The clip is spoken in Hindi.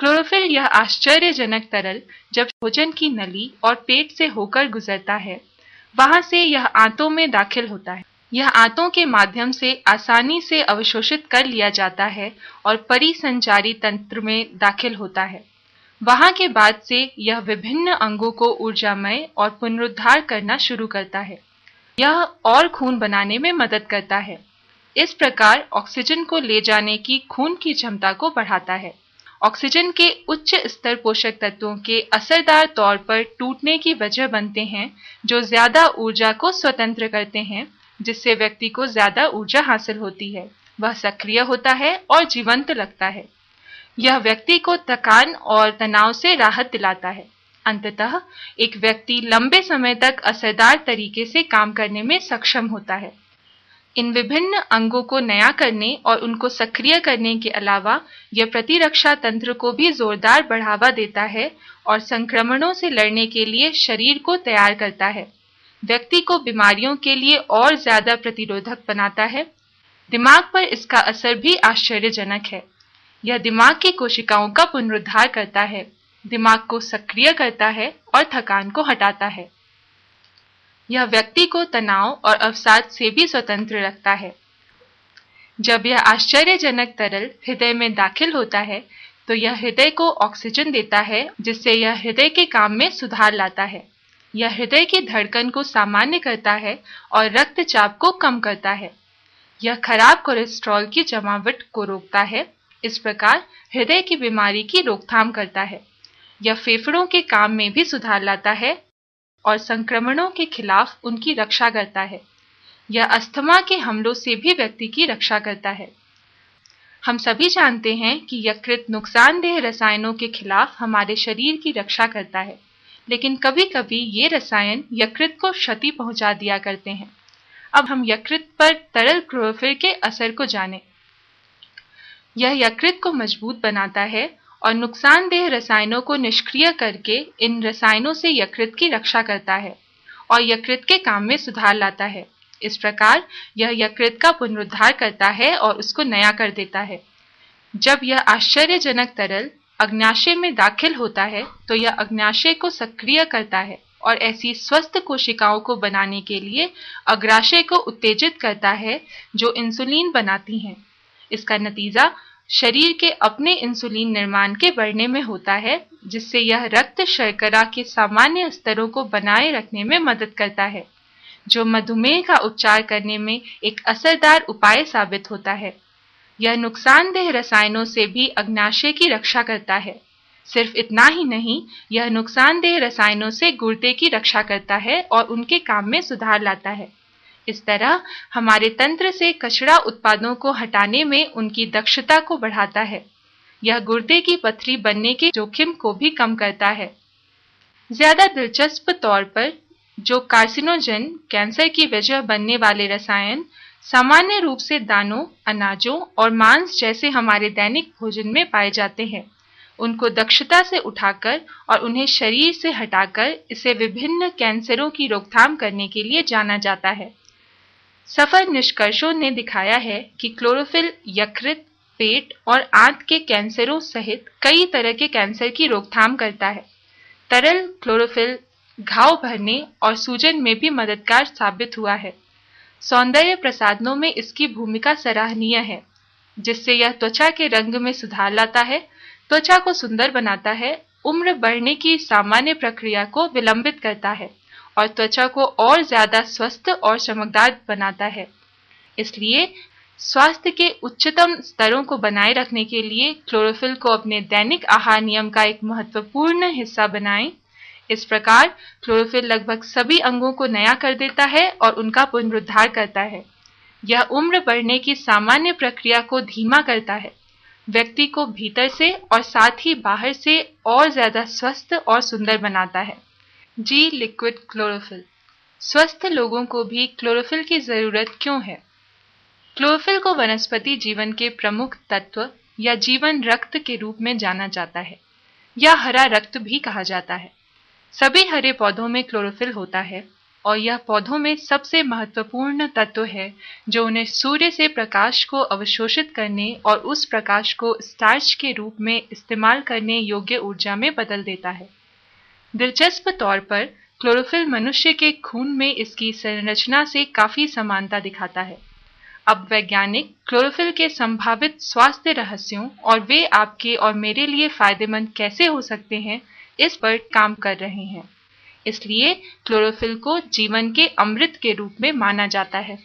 क्लोरोफिल यह आश्चर्यजनक तरल जब भोजन की नली और पेट से होकर गुजरता है, वहां से यह आंतों में दाखिल होता है। यह आंतों के माध्यम से आसानी से अवशोषित कर लिया जाता है और परिसंचारी तंत्र में दाखिल होता है। वहां के बाद से यह विभिन्न अंगों को ऊर्जामय और पुनरुद्धार करना शुरू करता है। यह और खून बनाने में मदद करता है। इस प्रकार ऑक्सीजन को ले जाने की खून की क्षमता को बढ़ाता है। ऑक्सीजन के उच्च स्तर पोषक तत्वों के असरदार तौर पर टूटने की वजह बनते हैं, जो ज्यादा ऊर्जा को स्वतंत्र करते हैं, जिससे व्यक्ति को ज्यादा ऊर्जा हासिल होती है। वह सक्रिय होता है और जीवंत लगता है। यह व्यक्ति को थकान और तनाव से राहत दिलाता है। अंततः एक व्यक्ति लंबे समय तक असरदार तरीके से काम करने में सक्षम होता है। इन विभिन्न अंगों को नया करने और उनको सक्रिय करने के अलावा यह प्रतिरक्षा तंत्र को भी जोरदार बढ़ावा देता है और संक्रमणों से लड़ने के लिए शरीर को तैयार करता है। व्यक्ति को बीमारियों के लिए और ज्यादा प्रतिरोधक बनाता है। दिमाग पर इसका असर भी आश्चर्यजनक है। यह दिमाग की कोशिकाओं का पुनरुद्धार करता है, दिमाग को सक्रिय करता है और थकान को हटाता है। यह व्यक्ति को तनाव और अवसाद से भी स्वतंत्र रखता है। जब यह आश्चर्यजनक तरल हृदय में दाखिल होता है, तो यह हृदय को ऑक्सीजन देता है, जिससे यह हृदय के काम में सुधार लाता है। यह हृदय की धड़कन को सामान्य करता है और रक्तचाप को कम करता है। यह खराब कोलेस्ट्रॉल की जमावट को रोकता है। इस प्रकार हृदय की बीमारी की रोकथाम करता है। यह फेफड़ों के काम में भी सुधार लाता है और संक्रमणों के खिलाफ उनकी रक्षा करता है। यह अस्थमा के हमलों से भी व्यक्ति की रक्षा करता है। हम सभी जानते हैं कि यकृत नुकसानदेह रसायनों के खिलाफ हमारे शरीर की रक्षा करता है, लेकिन कभी-कभी ये रसायन यकृत को क्षति पहुंचा दिया करते हैं। अब हम यकृत पर तरल क्लोरोफिल के असर को जानें। यह यकृत को मजबूत बनाता है और नुकसानदेह रसायनों को निष्क्रिय करके इन रसायनों से यकृत की रक्षा करता है और यकृत के काम में सुधार लाता है। इस प्रकार यह यकृत का पुनरुद्धार करता है और उसको नया कर देता है। जब यह आश्चर्यजनक तरल अग्न्याशय में दाखिल होता है, तो यह अग्न्याशय को सक्रिय करता है और ऐसी स्वस्थ कोशिकाओं को बनाने के लिए अग्राशय को उत्तेजित करता है, जो इंसुलिन बनाती हैं। इसका नतीजा शरीर के अपने इंसुलिन निर्माण के बढ़ने में होता है, जिससे यह रक्त शर्करा के सामान्य स्तरों को बनाए रखने में मदद करता है, जो मधुमेह का उपचार करने में एक असरदार उपाय साबित होता है। यह नुकसानदेह रसायनों से भी अग्न्याशय की रक्षा करता है। सिर्फ इतना ही नहीं, यह नुकसानदेह रसायनों से गुर्दे की रक्षा करता है और उनके काम में सुधार लाता है। इस तरह हमारे तंत्र से कचरा उत्पादों को हटाने में उनकी दक्षता को बढ़ाता है। यह गुर्दे की पथरी बनने के जोखिम को भी कम करता है। ज्यादा दिलचस्प तौर पर जो कार्सिनोजन कैंसर की वजह बनने वाले रसायन सामान्य रूप से दानों, अनाजों और मांस जैसे हमारे दैनिक भोजन में पाए जाते हैं, उनको दक्षता से उठाकर और उन्हें शरीर से हटाकर इसे विभिन्न कैंसरों की रोकथाम करने के लिए जाना जाता है। सफल निष्कर्षों ने दिखाया है कि क्लोरोफिल यकृत, पेट और आंत के कैंसरों सहित कई तरह के कैंसर की रोकथाम करता है। तरल क्लोरोफिल घाव भरने और सूजन में भी मददगार साबित हुआ है। सौंदर्य प्रसाधनों में इसकी भूमिका सराहनीय है, जिससे यह त्वचा के रंग में सुधार लाता है, त्वचा को सुंदर बनाता है, उम्र बढ़ने की सामान्य प्रक्रिया को विलंबित करता है और त्वचा को और ज्यादा स्वस्थ और चमकदार बनाता है। इसलिए स्वास्थ्य के उच्चतम स्तरों को बनाए रखने के लिए क्लोरोफिल को अपने दैनिक आहार नियम का एक महत्वपूर्ण हिस्सा बनाएं। इस प्रकार क्लोरोफिल लगभग सभी अंगों को नया कर देता है और उनका पुनरुद्धार करता है। यह उम्र बढ़ने की सामान्य प्रक्रिया को धीमा करता है, व्यक्ति को भीतर से और साथ ही बाहर से और ज्यादा स्वस्थ और सुंदर बनाता है। जी लिक्विड क्लोरोफिल। स्वस्थ लोगों को भी क्लोरोफिल की जरूरत क्यों है? क्लोरोफिल को वनस्पति जीवन के प्रमुख तत्व या जीवन रक्त के रूप में जाना जाता है, या हरा रक्त भी कहा जाता है। सभी हरे पौधों में क्लोरोफिल होता है। और यह पौधों में सबसे महत्वपूर्ण तत्व है जो उन्हें सूर्य से प्रकाश को अवशोषित करने और उस प्रकाश को स्टार्च के रूप में इस्तेमाल करने योग्य ऊर्जा में बदल देता है। दिलचस्प तौर पर क्लोरोफिल मनुष्य के खून में इसकी संरचना से काफी समानता दिखाता है। अब वैज्ञानिक क्लोरोफिल के संभावित स्वास्थ्य रहस्यों और वे आपके और मेरे लिए फायदेमंद कैसे हो सकते हैं, इस पर काम कर रहे हैं। इसलिए क्लोरोफिल को जीवन के अमृत के रूप में माना जाता है।